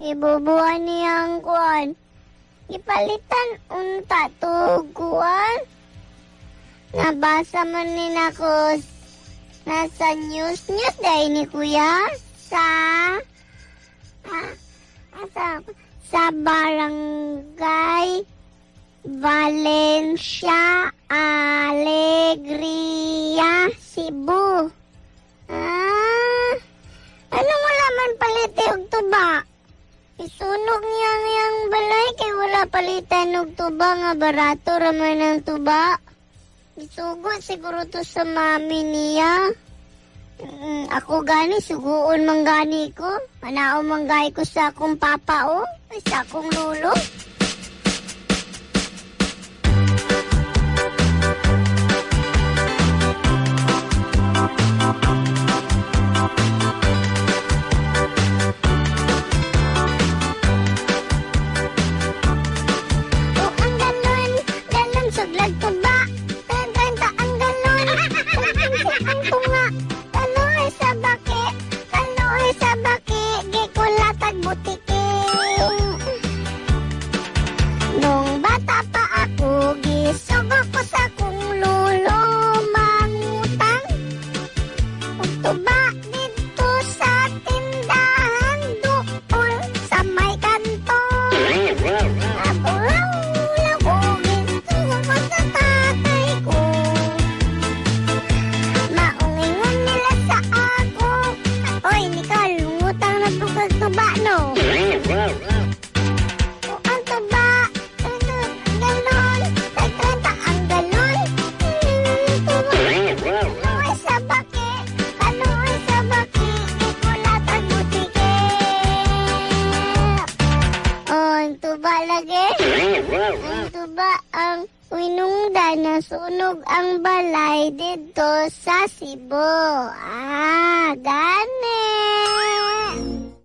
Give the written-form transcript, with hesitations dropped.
Ibubuan niyang kuan. Ipalitan unta to kuan. Nabasa man ni nako nasa news dahil ni kuya sa barangay Valencia, Alegria, Cebu. Anong wala man paliti og tuba? Isunog niya ngayang balay kay wala palitan og tuba nga barato raman ang tuba. Isugot siguro to sa mami niya. Ako gani, suguon manggani ko. Manao manggay ko sa akong papa o, sa akong lolo. O ang galon suglag tuba. Tanda ang galon. Ang tunga. Kaloy sa baki, gikulatag butiki. Nung bata pa ako, gisugok ko sa kong lolo mangutang. Ug tuba dito sa tindahan, doon sa may kanto. Abulaw lang ko, gisugok ko sa tatay ko. Maungingon nila sa ako. Oy, Nicole, ngutang na tugas tuba, no? O ang tuba, galon, tagtrenta ang galon. Kaloy sa baki, ikulatag butiki. O, ang tuba lagi. Ang tuba ang winungda na sunog ang balay dito sa Cebu. Gani.